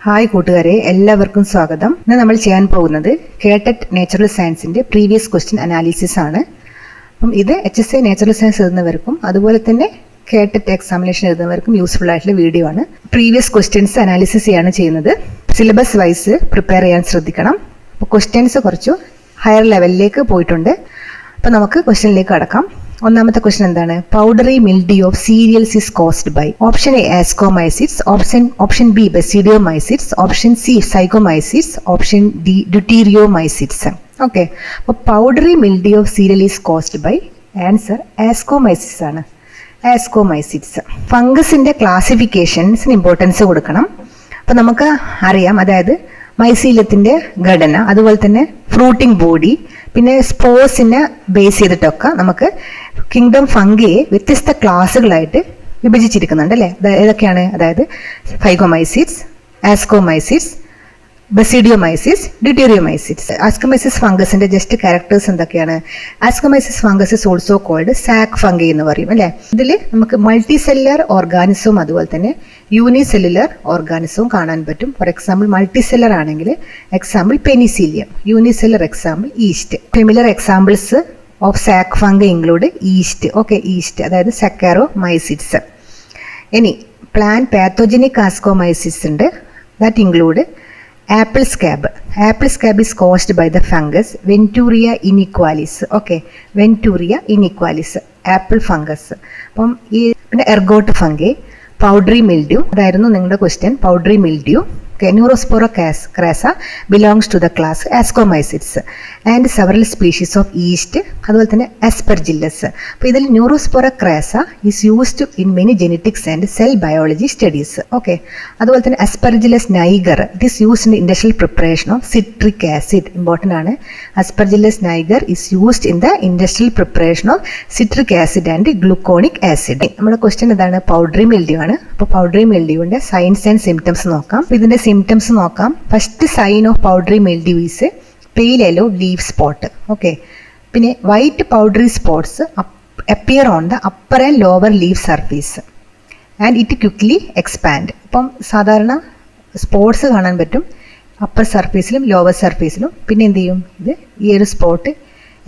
Hi കൂട്ടുകാരെ, എല്ലാവർക്കും സ്വാഗതം. ഇന്ന് നമ്മൾ ചെയ്യാൻ പോകുന്നത് കേട്ടറ്റ് നാച്ചുറൽ സയൻസിന്റെ പ്രീവിയസ് ക്വസ്റ്റ്യൻ അനാലിസിസ് ആണ്. അപ്പം ഇത് HSA നാച്ചുറൽ സയൻസ് എഴുതുന്നവർക്കും അതുപോലെ തന്നെ കേട്ടറ്റ് എക്സാമിനേഷൻ എഴുതുന്നവർക്കും യൂസ്ഫുൾ ആയിട്ടുള്ള വീഡിയോ ആണ്. പ്രീവിയസ് ക്വസ്റ്റ്യൻസ് അനാലിസിസ് ചെയ്യാണ് ചെയ്യുന്നത്. സിലബസ് വൈസ് പ്രിപ്പയർ ചെയ്യാൻ ശ്രദ്ധിക്കണം. അപ്പോൾ ക്വസ്റ്റ്യൻസ് കുറച്ച് ഹയർ ലെവലിലേക്ക് പോയിട്ടുണ്ട്. അപ്പോൾ നമുക്ക് ക്വസ്റ്റ്യനിലേക്ക് കടക്കാം. ഒന്നാമത്തെ ക്വസ്റ്റ്യൻ എന്താണ്? Powdery mildew of cereals is caused by option A ascomycetes, option B basidiomycetes, option C zygomycetes, option D deuteromycetes. Okay, അപ്പോൾ powdery mildew of cereal is caused by answer ascomycetes ആണ്. ആസ്കോമൈസിറ്റ്സ്. ഫംഗസിന്റെ ക്ലാസിഫിക്കേഷൻസിന് ഇമ്പോർട്ടൻസ് കൊടുക്കണം. അപ്പോൾ നമുക്ക് അറിയാം, അതായത് മൈസീലിയത്തിന്റെ ഘടന, അതുപോലെ തന്നെ ഫ്രൂട്ടിംഗ് ബോഡി, പിന്നെ സ്പോർസിനെ ബേസ് ചെയ്തിട്ടൊക്കെ നമുക്ക് കിങ്ഡം ഫംഗിയെ വ്യത്യസ്ത ക്ലാസ്സുകളായിട്ട് വിഭജിച്ചിരിക്കുന്നുണ്ട് അല്ലേ? ഏതൊക്കെയാണ്? അതായത് phycomycetes, ascomycetes, basidiomycetes, deuteromycetes. Ascomycetes ഫംഗസിന്റെ ജസ്റ്റ് ക്യാരക്ടേഴ്സ് എന്തൊക്കെയാണ്? Ascomycetes fungus is also called sac fungi എന്ന് പറയും അല്ലേ? ഇതിൽ നമുക്ക് മൾട്ടി സെല്ലുലർ ഓർഗാനിസവും അതുപോലെ തന്നെ യൂണിസെല്ലുലർ ഓർഗാനിസവും കാണാൻ പറ്റും. ഫോർ എക്സാമ്പിൾ മൾട്ടി സെല്ലുലർ ആണെങ്കിൽ example penicillium, unicellular example yeast. Familiar examples of sac fungi include yeast. Okay, yeast അതായത് സക്കാരോമൈസിറ്റ്സ്. ഇനി പ്ലാന്റ് പാത്തോജനിക് ആസ്കോമൈസിസ് ഉണ്ട്. That include apple scab. Apple scab is caused by the fungus Venturinia iniqualis. Okay, Venturia inaequalis, apple fungus. അപ്പം ഈ പിന്നെ ergot fungi, powdery mildew, അതായിരുന്നു നിങ്ങളുടെ question. Powdery mildew. Neurospora crassa belongs to the class ascomycetes and several species of yeast, അതുപോലെ തന്നെ aspergillus. അപ്പോൾ ഇതിൽ Neurospora crassa is used in many genetics and cell biology studies. Okay, അതുപോലെ തന്നെ aspergillus niger, it is used in industrial preparation of citric acid. Important ആണ്. Aspergillus niger is used in the industrial preparation of citric acid and gluconic acid. നമ്മുടെ question എന്താണ്? Powdery mildew ആണ്. അപ്പോൾ powdery മിൽഡ്യൂവിന്റെ signs and symptoms നോക്കാം. ഇതിന്റെ symptoms നോക്കാം. First sign of powdery mildew is pale yellow leaf spot. Okay, പിന്നെ white powdery spots appear on the upper and lower leaf surface and it quickly expand. ഇപ്പം സാധാരണ spots കാണാൻ പറ്റും upper സർഫേസിലും lower സർഫേസിലും. പിന്നെ എന്ത് ചെയ്യും? ഇത് ഈ ഒരു സ്പോട്ട്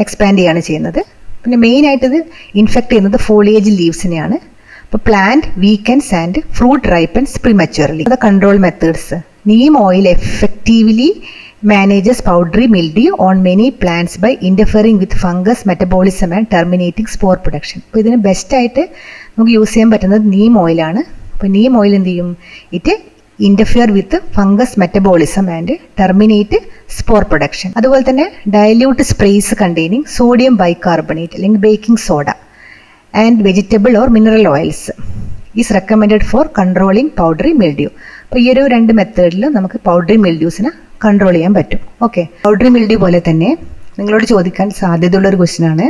എക്സ്പാൻഡ് ചെയ്യാണ് ചെയ്യുന്നത്. പിന്നെ മെയിനായിട്ട് ഇത് ഇൻഫെക്ട് ചെയ്യുന്നത് ഫോളിയേജ് ലീവ്സിനെയാണ്. അപ്പോൾ plant weakens and fruit ripens prematurely. The control methods. Neem oil effectively manages powdery mildew on many plants by interfering with fungus metabolism and terminating spore production. അപ്പോൾ ഇതിന് ബെസ്റ്റ് ആയിട്ട് നമുക്ക് യൂസ് ചെയ്യാൻ പറ്റുന്നത് നീം ഓയിലാണ്. അപ്പോൾ നീം ഓയിൽ എന്ത് ചെയ്യും? It interfere with fungus metabolism and terminate spore production. അതുപോലെ തന്നെ dilute sprays containing sodium bicarbonate അല്ലെങ്കിൽ baking soda and vegetable or mineral oils is recommended for controlling powdery mildew. അപ്പോൾ ഈ ഒരു രണ്ട് മെത്തേഡിലും നമുക്ക് പൗഡറി മിൽഡ്യൂസിനെ കൺട്രോൾ ചെയ്യാൻ പറ്റും. ഓക്കെ, പൗഡറി മിൽഡ്യൂ പോലെ തന്നെ നിങ്ങളോട് ചോദിക്കാൻ സാധ്യതയുള്ള ഒരു ക്വസ്റ്റ്യൻ ആണ്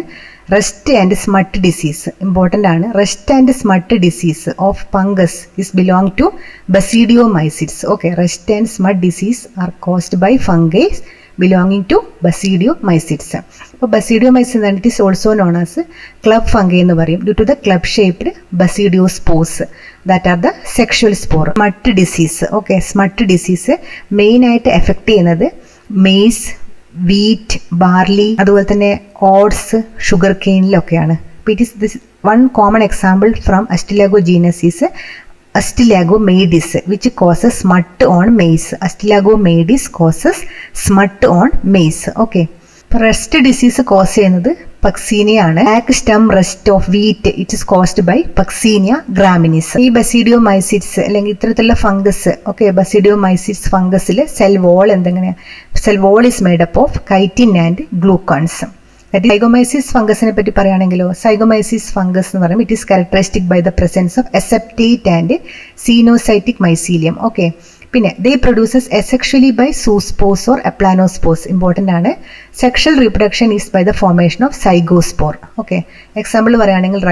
rust and smut disease. Important ആണ്. Rust and smut disease of fungus is belong to basidiomycetes. Okay, rust and smut disease are caused by fungi belonging to basidiomycetes. അപ്പോൾ basidiomycetes എന്താണ്? It is also known as club fungi എന്ന് പറയും. Due to the club shaped basidiospores that are the sexual spore. Smut disease. Okay, smut disease മെയിനായിട്ട് effect ചെയ്യുന്നത് maize, wheat, barley, അതുപോലെ തന്നെ oats, sugar കെയിനിലൊക്കെയാണ്. It is this one common example from Ustilago genus is Astilagomydis, which causes smut on maize. Astilagomydis causes smut on maize. Okay. Rust disease cause ചെയ്യുന്നത് Puccinia ആണ്. Black stem rust of wheat it is caused by Puccinia graminis. ഈ basidiomycetes അല്ലെങ്കിൽ ഇത്തരത്തിലുള്ള fungus, okay, basidiomycetes ഫംഗസിൽ cell wall എന്തെങ്ങനെയാണ്? Cell wall is made up of chitin and glucans. Zygomycetes ഫംഗസിനെ പറ്റി പറയുകയാണെങ്കിലോ, സൈഗോമൈസിസ് ഫംഗസ് എന്ന് പറയുമ്പോൾ it is characteristic by the presence of aseptate and coenocytic mycelium. Okay, പിന്നെ they produces asexually by zoospores or aplanospores. Important ആണ്. Sexual reproduction is by the formation of zygospore. Okay, example പറയുകയാണെങ്കിൽ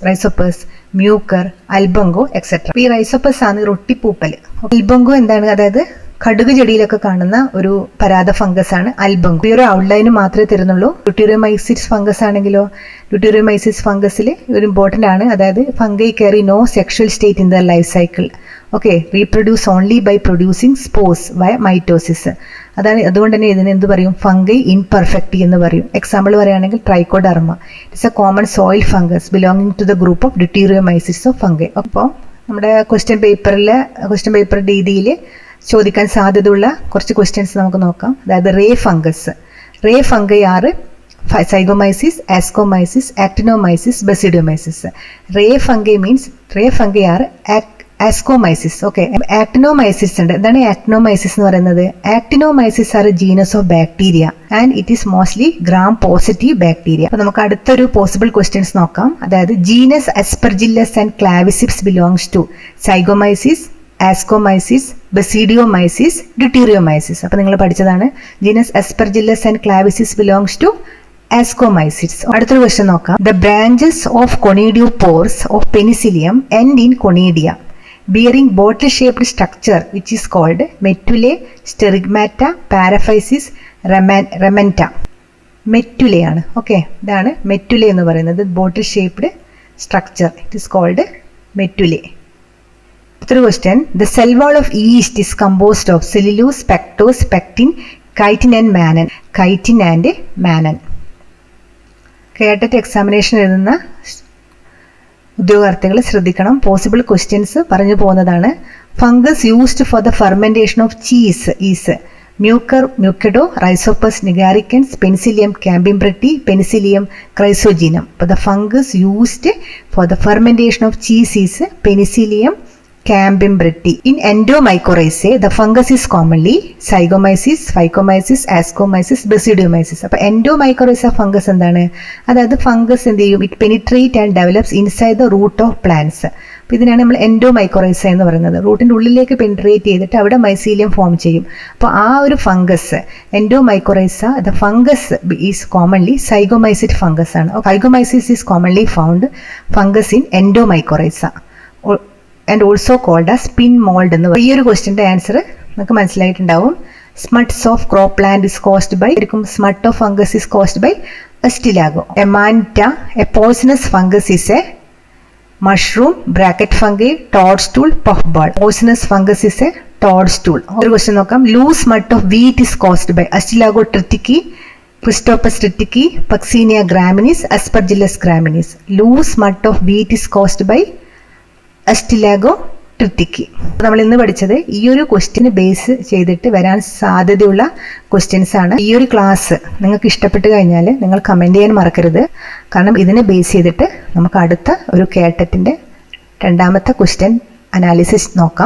Rhizopus, Mucor, Albugo etcetera. ഈ Rhizopus ആണ് റൊട്ടിപ്പൂപ്പൽ. അൽബങ്കോ എന്താണ്? അതായത് കടുക് ചെടിയിലൊക്കെ കാണുന്ന ഒരു പരാത ഫംഗസ് ആണ് അൽബംഗു. ഈ ഒരു ഔട്ട്ലൈന് മാത്രമേ തരുന്നുള്ളൂ. ഡ്യൂട്ടീറിയമൈസിസ് ഫംഗസ് ആണെങ്കിലോ, ഡ്യൂട്ടീറിയമൈസിസ് ഫംഗസിൽ ഒരു ഇമ്പോർട്ടൻ്റ് ആണ്, അതായത് fungi carry no sexual state in the life cycle. Okay, reproduce only by producing spores via mitosis. അതാണ്, അതുകൊണ്ട് തന്നെ ഇതിന് എന്ത് പറയും, ഫംഗൈ ഇൻപെർഫെക്റ്റി എന്ന് പറയും. എക്സാമ്പിൾ പറയുകയാണെങ്കിൽ Trichoderma, it's a common soil fungus belonging to the group of deuteromycetes of fungi. അപ്പോൾ നമ്മുടെ ക്വസ്റ്റ്യൻ പേപ്പർ രീതിയിൽ ചോദിക്കാൻ സാധ്യതയുള്ള കുറച്ച് ക്വസ്റ്റ്യൻസ് നമുക്ക് നോക്കാം. അതായത് ray fungus. Ray fungi are zygomycetes, ascomycetes, actinomycetes, basidiomycetes. Ray fungi are ascomycetes. Okay, actinomycetes ഉണ്ട്. എന്താണ് ആക്ടിനോമൈസിസ് എന്ന് പറയുന്നത്? Actinomycetes are genus of bacteria and it is mostly gram positive bacteria. അപ്പൊ നമുക്ക് അടുത്തൊരു പോസിബിൾ ക്വസ്റ്റ്യൻസ് നോക്കാം. അതായത് genus Aspergillus and Claviceps belongs to zygomycetes, ascomycetes, basidiomycetes, deuteromycetes. അപ്പൊ നിങ്ങൾ പഠിച്ചതാണ്. Genus Aspergillus and Claviceps belongs to ascomycetes. അടുത്തൊരു question നോക്കാം. The branches of conidiophores of Penicillium end in conidia bearing bottle-shaped structure which is called metulae, sterigmata, paraphysis, ramenta. മെറ്റുലയാണ്. Okay, ഇതാണ് metula എന്ന് പറയുന്നത്. Bottle shaped structure, it is called metulae. അടുത്തൊരു question. The cell wall of yeast is composed of cellulose, pectose, pectin, chitin and mannan. Chitin and mannan. KTET examination എഴുതുന്ന ഉദ്യോഗാർത്ഥികൾ ശ്രദ്ധിക്കണം. Possible questions പറഞ്ഞു പോകുന്നതാണ്. Fungus used for the fermentation of cheese is mucedo, Rhizopus nigricans, Penicillium camemberti, Penicillium chrysogenum. അപ്പോൾ the fungus used for the fermentation of cheese is Penicillium camemberti. In endomycorrhizae the fungus is commonly zygomycetes, phycomycetes, ascomycetes, basidiomycetes. അപ്പോൾ endomycorrhiza fungus എന്താണ്? അതായത് fungus എന്ത് ചെയ്യും? It penetrate and develops inside the root of plants. അപ്പോൾ ഇതിനാണ് നമ്മൾ എൻഡോമൈക്കോറൈസ എന്ന് പറയുന്നത്. റൂട്ടിൻ്റെ ഉള്ളിലേക്ക് പെനിട്രേറ്റ് ചെയ്തിട്ട് അവിടെ മൈസീലിയം ഫോം ചെയ്യും. അപ്പോൾ ആ ഒരു fungus endomycorrhiza, the fungus is commonly zygomycete fungus ആണ്. Zygomycetes is commonly found fungus in endomycorrhiza and also called as pin mould എന്ന് പറയും. ഈ ഒരു ക്വസ്റ്റ്യൻ്റെ ആൻസർ നമുക്ക് മനസ്സിലായിട്ടുണ്ടാവും. Smuts of crop plant is caused by smut of fungus is caused by Ustilago. Amanita, a poisonous fungus is a mushroom, bracket fungi, toadstool, puff ball. Poisonous fungus is a toadstool. ഒരു question നോക്കാം. Loose smut of wheat is caused by Ustilago tritici, Cystopus tritici, Puccinia graminis, Aspergillus graminis. Loose smut of wheat is caused by Ustilago tritici. നമ്മൾ ഇന്ന് പഠിച്ചത് ഈ ഒരു question base ചെയ്തിട്ട് വരാൻ സാധ്യതയുള്ള ക്വസ്റ്റ്യൻസ് ആണ്. ഈ ഒരു ക്ലാസ് നിങ്ങൾക്ക് ഇഷ്ടപ്പെട്ട് കഴിഞ്ഞാൽ നിങ്ങൾ കമൻറ്റ് ചെയ്യാൻ മറക്കരുത്. കാരണം ഇതിനെ ബേസ് ചെയ്തിട്ട് നമുക്ക് അടുത്ത ഒരു കേട്ടറ്റിൻ്റെ രണ്ടാമത്തെ ക്വസ്റ്റ്യൻ അനാലിസിസ് നോക്കാം.